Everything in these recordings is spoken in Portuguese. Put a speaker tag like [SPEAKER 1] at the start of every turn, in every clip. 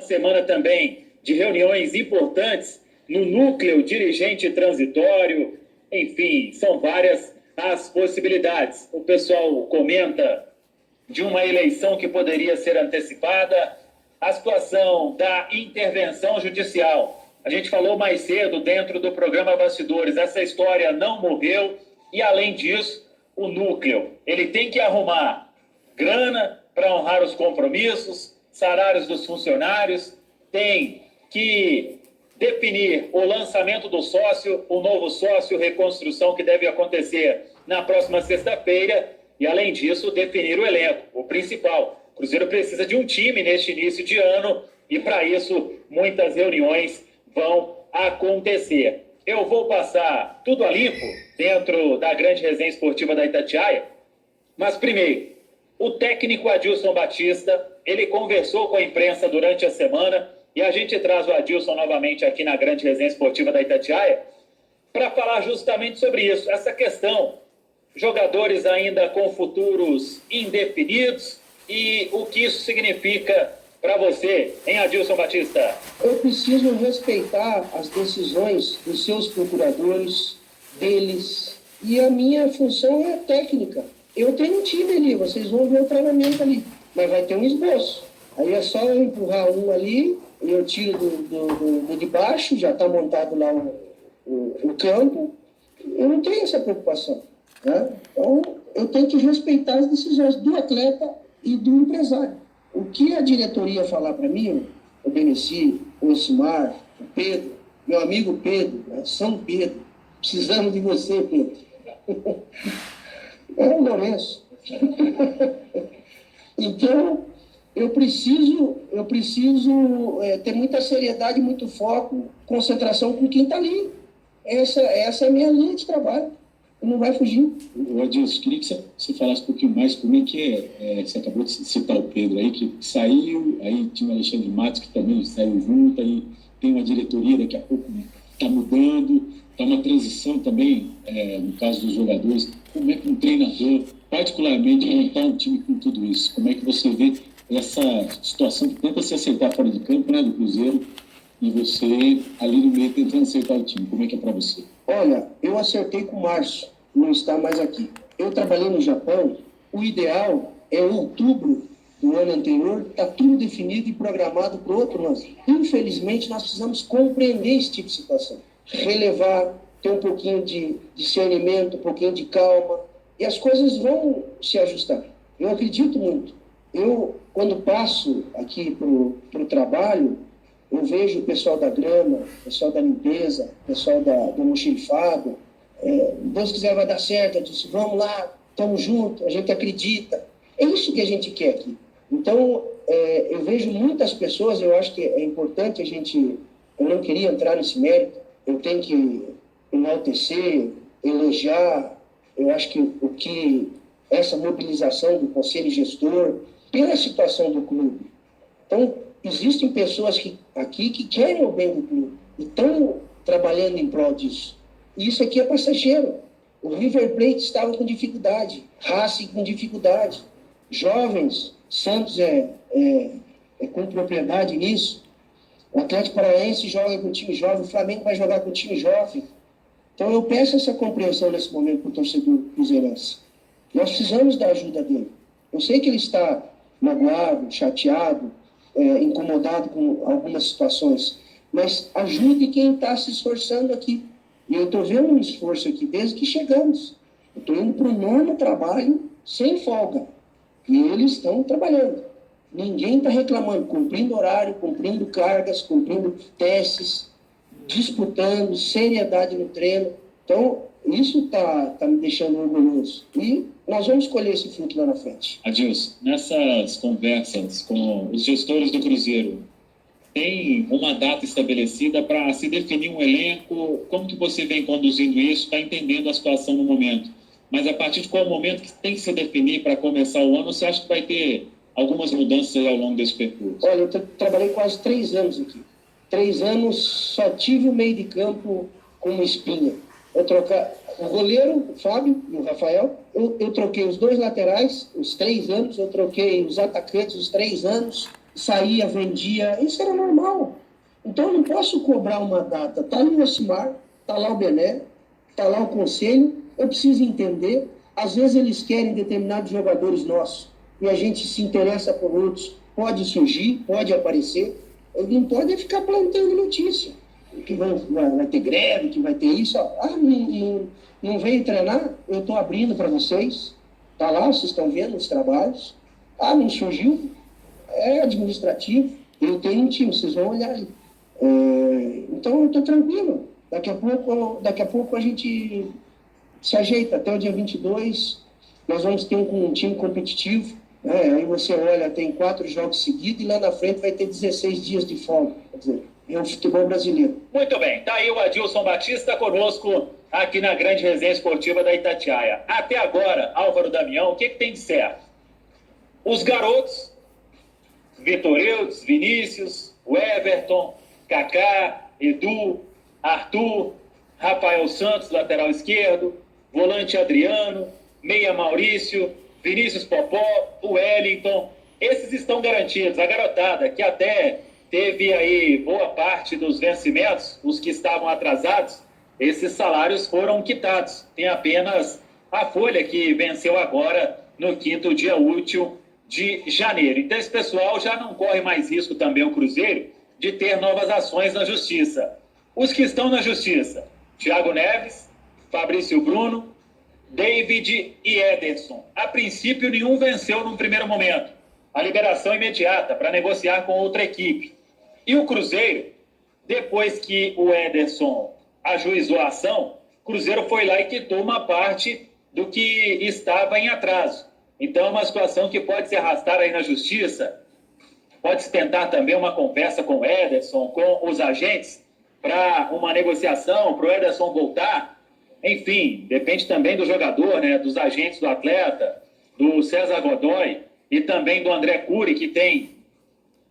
[SPEAKER 1] Semana também de reuniões importantes no núcleo dirigente transitório, enfim, são várias as possibilidades. O pessoal comenta de uma eleição que poderia ser antecipada, a situação da intervenção judicial. A gente falou mais cedo dentro do programa Bastidores, essa história não morreu e, além disso, o núcleo, ele tem que arrumar grana para honrar os compromissos, salários dos funcionários, tem que definir o lançamento do sócio, o novo sócio, reconstrução que deve acontecer na próxima sexta-feira e, além disso, definir o elenco, o principal. O Cruzeiro precisa de um time neste início de ano e, para isso, muitas reuniões vão acontecer. Eu vou passar tudo a limpo dentro da grande resenha esportiva da Itatiaia, mas primeiro, o técnico Adilson Batista, ele conversou com a imprensa durante a semana e a gente traz o Adilson novamente aqui na grande resenha esportiva da Itatiaia para falar justamente sobre isso, essa questão, jogadores ainda com futuros indefinidos e o que isso significa para você, hein, Adilson Batista?
[SPEAKER 2] Eu preciso respeitar as decisões dos seus procuradores, deles, e a minha função é técnica. Eu tenho um time ali, vocês vão ver o treinamento ali, mas vai ter um esboço. Aí é só eu empurrar um ali, eu tiro do de baixo, já está montado lá o campo. Eu não tenho essa preocupação, né? Então, eu tenho que respeitar as decisões do atleta e do empresário. O que a diretoria falar para mim, o Beneci, o Osmar, o Pedro, meu amigo Pedro, né? São Pedro, precisamos de você, Pedro. É o Lourenço. Então, eu preciso ter muita seriedade, muito foco, concentração com quem está ali. Essa é a minha linha de trabalho. Não vai fugir.
[SPEAKER 3] Adilson, queria que você falasse um pouquinho mais como é que você acabou de citar o Pedro aí, que saiu, aí tinha o Alexandre Matos, que também saiu junto, aí tem uma diretoria, daqui a pouco está mudando, está uma transição também, no caso dos jogadores. Como é que um treinador, particularmente, montar um time com tudo isso? Como é que você vê essa situação que tenta se aceitar fora de campo, né, do Cruzeiro, e você ali no meio tentando acertar o time? Como é que é para você?
[SPEAKER 2] Olha, eu acertei com o Márcio, não está mais aqui. Eu trabalhei no Japão, o ideal é outubro do ano anterior, está tudo definido e programado para o outro ano. Infelizmente, nós precisamos compreender esse tipo de situação. Relevar, ter um pouquinho de discernimento, um pouquinho de calma, e as coisas vão se ajustar. Eu acredito muito. Eu, quando passo aqui para o trabalho, eu vejo o pessoal da grama, o pessoal da limpeza, o pessoal do mochilifado. Deus quiser vai dar certo. Eu disse, vamos lá, estamos juntos, a gente acredita. É isso que a gente quer aqui. Então, eu vejo muitas pessoas, eu acho que é importante a gente... Eu não queria entrar nesse mérito, eu tenho que enaltecer, elogiar. Eu acho que essa mobilização do conselho gestor, pela situação do clube. Então, existem pessoas aqui que querem o bem do clube e estão trabalhando em prol disso. E isso aqui é passageiro. O River Plate estava com dificuldade, Racing com dificuldade, jovens, Santos é com propriedade nisso, o Atlético Paranaense joga com time jovem, o Flamengo vai jogar com time jovem. Então eu peço essa compreensão nesse momento para o torcedor cruzeirense. Nós precisamos da ajuda dele. Eu sei que ele está magoado, chateado, incomodado com algumas situações, mas ajude quem está se esforçando aqui. E eu estou vendo um esforço aqui desde que chegamos. Eu estou indo para um enorme trabalho sem folga. E eles estão trabalhando. Ninguém está reclamando, cumprindo horário, cumprindo cargas, cumprindo testes, disputando, seriedade no treino. Então, isso está me deixando orgulhoso. E nós vamos colher esse fruto lá na frente.
[SPEAKER 3] Adilson, nessas conversas com os gestores do Cruzeiro, tem uma data estabelecida para se definir um elenco? Como que você vem conduzindo isso? Está entendendo a situação no momento? Mas a partir de qual momento que tem que se definir para começar o ano? Você acha que vai ter algumas mudanças ao longo desse percurso?
[SPEAKER 2] Olha, eu trabalhei quase 3 anos aqui. 3 anos só tive o meio de campo com uma espinha. Eu trocar o goleiro, o Fábio e o Rafael, eu troquei os 2 laterais, os 3 anos, eu troquei os atacantes, os 3 anos, saía, vendia, isso era normal. Então eu não posso cobrar uma data. Está ali o Ocimar, está lá o Bené, está lá o conselho, eu preciso entender. Às vezes eles querem determinados jogadores nossos e a gente se interessa por outros. Pode surgir, pode aparecer. Não pode ficar plantando notícia. Que vai ter greve, que vai ter isso. Não veio treinar, eu estou abrindo para vocês. Está lá, vocês estão vendo os trabalhos. Não surgiu, é administrativo. Eu tenho um time, vocês vão olhar aí. Então eu estou tranquilo. Daqui a pouco a gente se ajeita. Até o dia 22 nós vamos ter um time competitivo. Aí você olha, tem 4 jogos seguidos e lá na frente vai ter 16 dias de folga. Quer dizer, é o futebol brasileiro.
[SPEAKER 1] Muito bem, está aí o Adilson Batista conosco aqui na grande resenha esportiva da Itatiaia. Até agora, Álvaro Damião, o que tem de certo? Os garotos, Vitor Eudes, Vinícius, o Everton, Kaká, Edu, Arthur, Rafael Santos, lateral esquerdo, volante Adriano, meia Maurício, Vinícius Popó, o Wellington, esses estão garantidos. A garotada, que até teve aí boa parte dos vencimentos, os que estavam atrasados, esses salários foram quitados. Tem apenas a folha que venceu agora no 5º dia útil de janeiro. Então esse pessoal já não corre mais risco também, o Cruzeiro, de ter novas ações na Justiça. Os que estão na Justiça, Thiago Neves, Fabrício Bruno, David e Ederson. A princípio, nenhum venceu num primeiro momento. A liberação imediata para negociar com outra equipe. E o Cruzeiro, depois que o Ederson ajuizou a ação, o Cruzeiro foi lá e quitou uma parte do que estava em atraso. Então, é uma situação que pode se arrastar aí na Justiça. Pode-se tentar também uma conversa com o Ederson, com os agentes, para uma negociação, para o Ederson voltar. Enfim, depende também do jogador, né, dos agentes do atleta, do César Godoy e também do André Cury, que tem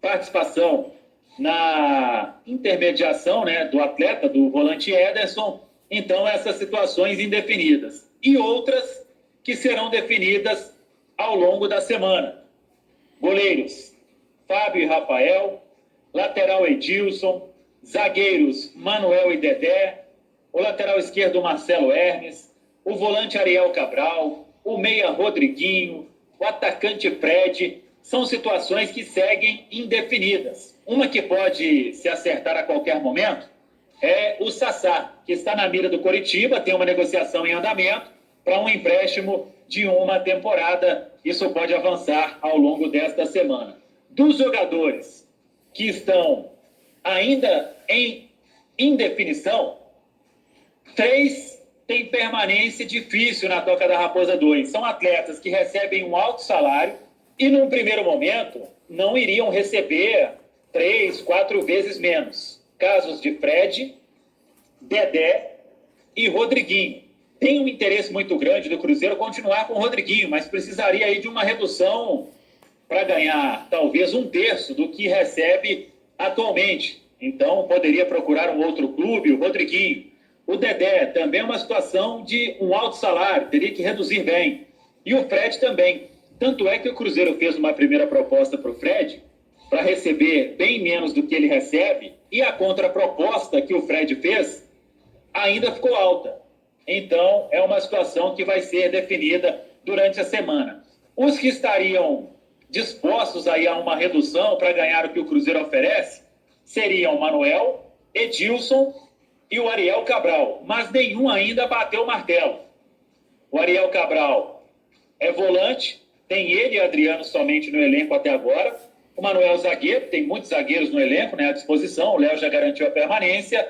[SPEAKER 1] participação na intermediação, né, do atleta, do volante Ederson. Então, essas situações indefinidas. E outras que serão definidas ao longo da semana. Goleiros, Fábio e Rafael. Lateral, Edilson. Zagueiros, Manuel e Dedé. O lateral esquerdo, Marcelo Hermes, o volante Ariel Cabral, o meia Rodriguinho, o atacante Fred. São situações que seguem indefinidas. Uma que pode se acertar a qualquer momento é o Sassá, que está na mira do Coritiba, tem uma negociação em andamento para um empréstimo de uma temporada. Isso pode avançar ao longo desta semana. Dos jogadores que estão ainda em indefinição, 3 têm permanência difícil na Toca da Raposa 2. São atletas que recebem um alto salário e, num primeiro momento, não iriam receber 3, 4 vezes menos. Casos de Fred, Dedé e Rodriguinho. Tem um interesse muito grande do Cruzeiro continuar com o Rodriguinho, mas precisaria aí de uma redução para ganhar talvez 1/3 do que recebe atualmente. Então, poderia procurar um outro clube, o Rodriguinho. O Dedé também é uma situação de um alto salário, teria que reduzir bem. E o Fred também. Tanto é que o Cruzeiro fez uma primeira proposta para o Fred, para receber bem menos do que ele recebe, e a contraproposta que o Fred fez ainda ficou alta. Então, é uma situação que vai ser definida durante a semana. Os que estariam dispostos aí a uma redução para ganhar o que o Cruzeiro oferece seriam Manuel, Edilson e o Ariel Cabral, mas nenhum ainda bateu o martelo. O Ariel Cabral é volante, tem ele e Adriano somente no elenco até agora. O Manuel zagueiro, tem muitos zagueiros no elenco, né, à disposição, o Léo já garantiu a permanência.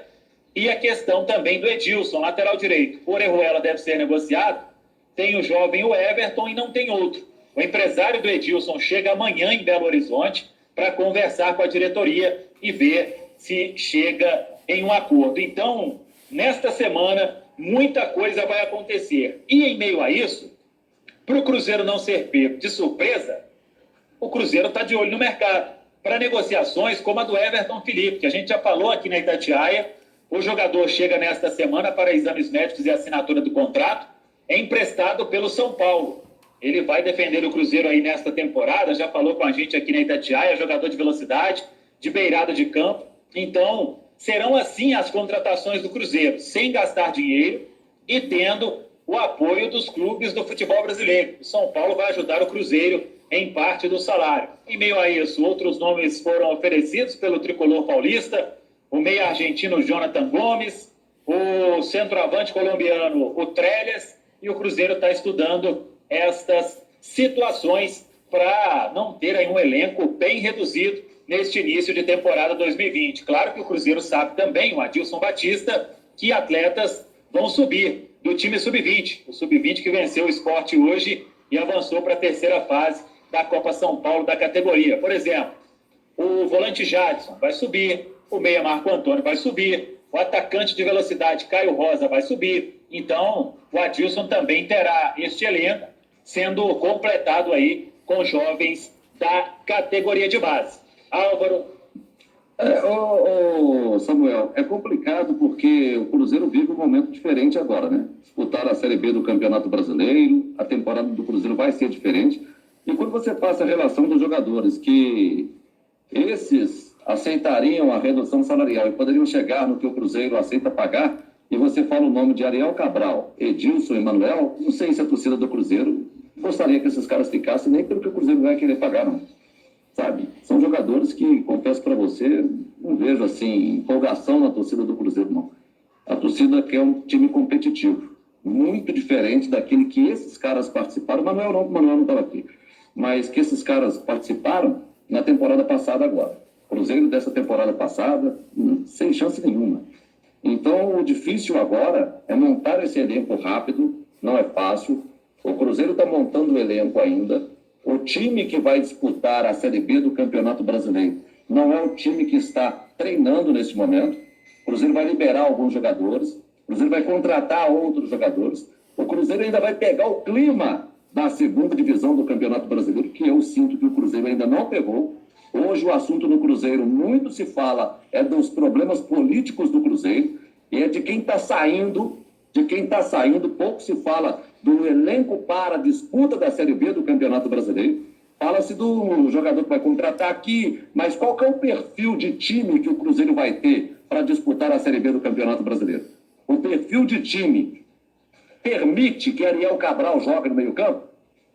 [SPEAKER 1] E a questão também do Edilson, lateral direito. O Orejuela deve ser negociado, tem o jovem o Everton e não tem outro. O empresário do Edilson chega amanhã em Belo Horizonte para conversar com a diretoria e ver se chega em um acordo. Então, nesta semana, muita coisa vai acontecer. E em meio a isso, para o Cruzeiro não ser pego de surpresa, o Cruzeiro está de olho no mercado para negociações como a do Everton Felipe, que a gente já falou aqui na Itatiaia. O jogador chega nesta semana para exames médicos e assinatura do contrato, é emprestado pelo São Paulo. Ele vai defender o Cruzeiro aí nesta temporada, já falou com a gente aqui na Itatiaia, jogador de velocidade, de beirada de campo. Então, serão assim as contratações do Cruzeiro, sem gastar dinheiro e tendo o apoio dos clubes do futebol brasileiro. O São Paulo vai ajudar o Cruzeiro em parte do salário. Em meio a isso, outros nomes foram oferecidos pelo tricolor paulista, o meia argentino Jonathan Gomes, o centroavante colombiano o Trellis, e o Cruzeiro está estudando estas situações para não ter aí um elenco bem reduzido neste início de temporada 2020. Claro que o Cruzeiro sabe também, o Adilson Batista, que atletas vão subir do time sub-20. O sub-20 que venceu o Sport hoje e avançou para a terceira fase da Copa São Paulo da categoria. Por exemplo, o volante Jadson vai subir, o meia Marco Antônio vai subir, o atacante de velocidade Caio Rosa vai subir. Então, o Adilson também terá este elenco sendo completado aí com jovens da categoria de base. Álvaro.
[SPEAKER 4] Samuel, é complicado porque o Cruzeiro vive um momento diferente agora, né? Disputar a Série B do Campeonato Brasileiro, a temporada do Cruzeiro vai ser diferente. E quando você passa a relação dos jogadores que esses aceitariam a redução salarial e poderiam chegar no que o Cruzeiro aceita pagar, e você fala o nome de Ariel Cabral, Edilson e Manuel, não sei se a torcida do Cruzeiro gostaria que esses caras ficassem nem pelo que o Cruzeiro vai querer pagar, não. Sabe? São jogadores que, confesso para você, não vejo assim empolgação na torcida do Cruzeiro, não. A torcida quer um time competitivo, muito diferente daquele que esses caras participaram. O Manuel não estava aqui, mas que esses caras participaram na temporada passada agora. Cruzeiro dessa temporada passada, sem chance nenhuma. Então, o difícil agora é montar esse elenco rápido, não é fácil. O Cruzeiro está montando o elenco ainda. O time que vai disputar a Série B do Campeonato Brasileiro não é o time que está treinando nesse momento. O Cruzeiro vai liberar alguns jogadores, o Cruzeiro vai contratar outros jogadores. O Cruzeiro ainda vai pegar o clima da segunda divisão do Campeonato Brasileiro, que eu sinto que o Cruzeiro ainda não pegou. Hoje o assunto no Cruzeiro, muito se fala, é dos problemas políticos do Cruzeiro, e é de quem está saindo, pouco se fala do elenco para a disputa da Série B do Campeonato Brasileiro. Fala-se do jogador que vai contratar aqui, mas qual que é o perfil de time que o Cruzeiro vai ter para disputar a Série B do Campeonato Brasileiro? O perfil de time permite que Ariel Cabral jogue no meio-campo?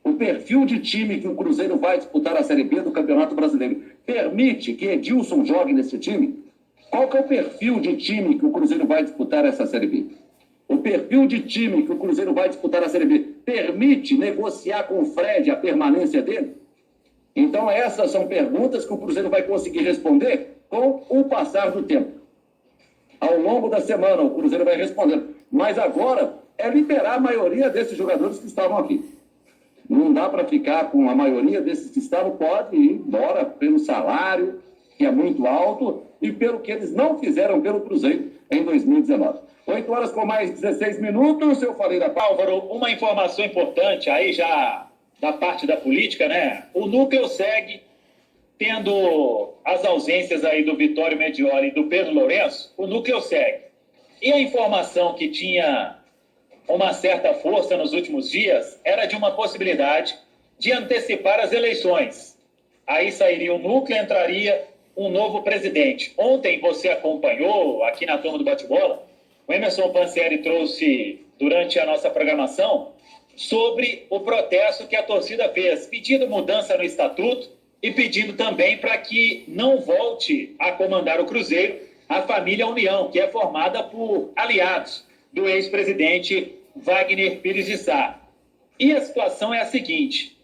[SPEAKER 4] O perfil de time que o Cruzeiro vai disputar a Série B do Campeonato Brasileiro permite que Edilson jogue nesse time? Qual que é o perfil de time que o Cruzeiro vai disputar essa Série B? O perfil de time que o Cruzeiro vai disputar a Série B permite negociar com o Fred a permanência dele? Então, essas são perguntas que o Cruzeiro vai conseguir responder com o passar do tempo. Ao longo da semana, o Cruzeiro vai respondendo. Mas agora é liberar a maioria desses jogadores que estavam aqui. Não dá para ficar com a maioria desses que estavam, pode ir embora pelo salário, que é muito alto, e pelo que eles não fizeram pelo Cruzeiro em 2019. 8 horas com mais 16 minutos, eu falei da
[SPEAKER 1] Álvaro, uma informação importante aí já da parte da política, né? O núcleo segue tendo as ausências aí do Vitório Medioli e do Pedro Lourenço, o núcleo segue. E a informação que tinha uma certa força nos últimos dias era de uma possibilidade de antecipar as eleições. Aí sairia o núcleo, entraria um novo presidente. Ontem você acompanhou aqui na Turma do Bate-Bola, o Emerson Pansieri trouxe durante a nossa programação sobre o protesto que a torcida fez, pedindo mudança no estatuto e pedindo também para que não volte a comandar o Cruzeiro a família União, que é formada por aliados do ex-presidente Wagner Pires de Sá. E a situação é a seguinte: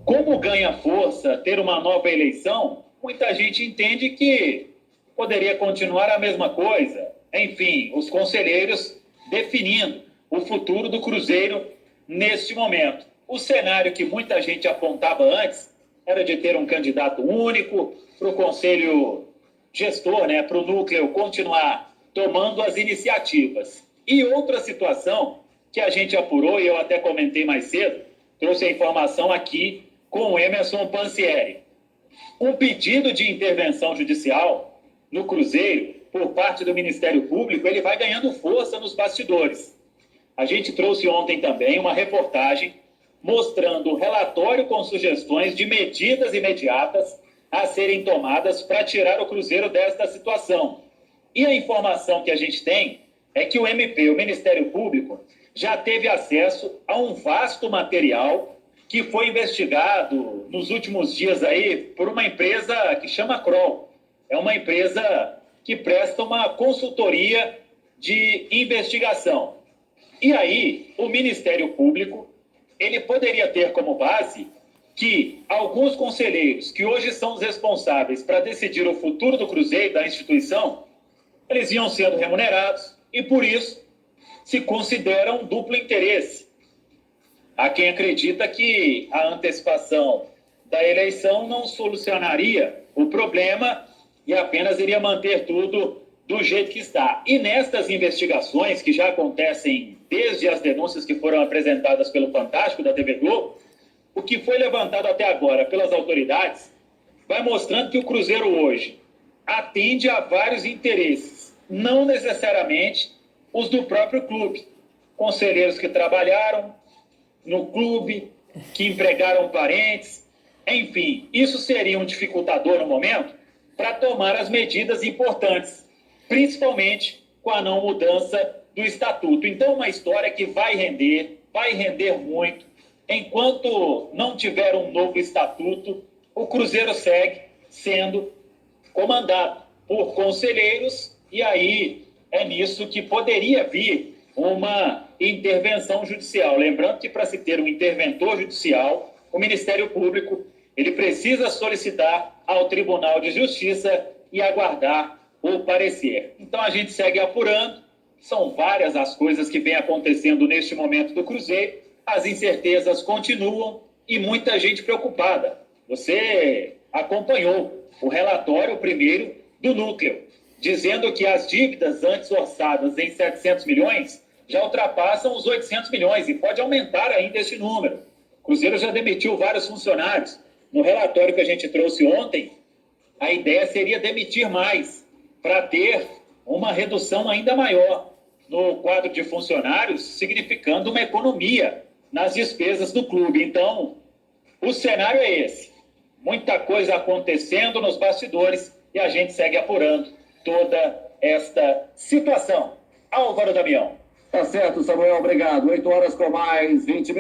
[SPEAKER 1] como ganha força ter uma nova eleição, muita gente entende que poderia continuar a mesma coisa. Enfim, os conselheiros definindo o futuro do Cruzeiro neste momento. O cenário que muita gente apontava antes era de ter um candidato único para o conselho gestor, né, para o núcleo continuar tomando as iniciativas. E outra situação que a gente apurou, e eu até comentei mais cedo, trouxe a informação aqui com o Emerson Pansieri. Um pedido de intervenção judicial no Cruzeiro por parte do Ministério Público, ele vai ganhando força nos bastidores. A gente trouxe ontem também uma reportagem mostrando o relatório com sugestões de medidas imediatas a serem tomadas para tirar o Cruzeiro desta situação. E a informação que a gente tem é que o MP, o Ministério Público, já teve acesso a um vasto material que foi investigado nos últimos dias aí por uma empresa que chama Kroll. É uma empresa que presta uma consultoria de investigação. E aí, o Ministério Público, ele poderia ter como base que alguns conselheiros, que hoje são os responsáveis para decidir o futuro do Cruzeiro, da instituição, eles iam sendo remunerados e, por isso, se considera um duplo interesse. Há quem acredita que a antecipação da eleição não solucionaria o problema e apenas iria manter tudo do jeito que está. E nestas investigações, que já acontecem desde as denúncias que foram apresentadas pelo Fantástico da TV Globo, o que foi levantado até agora pelas autoridades vai mostrando que o Cruzeiro hoje atende a vários interesses, não necessariamente os do próprio clube. Conselheiros que trabalharam no clube, que empregaram parentes, enfim, isso seria um dificultador no momento para tomar as medidas importantes, principalmente com a não mudança do estatuto. Então, uma história que vai render muito. Enquanto não tiver um novo estatuto, o Cruzeiro segue sendo comandado por conselheiros, e aí é nisso que poderia vir uma intervenção judicial. Lembrando que para se ter um interventor judicial, o Ministério Público ele precisa solicitar ao Tribunal de Justiça e aguardar o parecer. Então a gente segue apurando, são várias as coisas que vêm acontecendo neste momento do Cruzeiro, as incertezas continuam e muita gente preocupada. Você acompanhou o relatório primeiro do Núcleo, dizendo que as dívidas antes orçadas em 700 milhões já ultrapassam os 800 milhões e pode aumentar ainda esse número. O Cruzeiro já demitiu vários funcionários. No relatório que a gente trouxe ontem, a ideia seria demitir mais, para ter uma redução ainda maior no quadro de funcionários, significando uma economia nas despesas do clube. Então, o cenário é esse. Muita coisa acontecendo nos bastidores e a gente segue apurando toda esta situação. Álvaro Damião.
[SPEAKER 4] Tá certo, Samuel, obrigado. 8 horas com mais 20 minutos.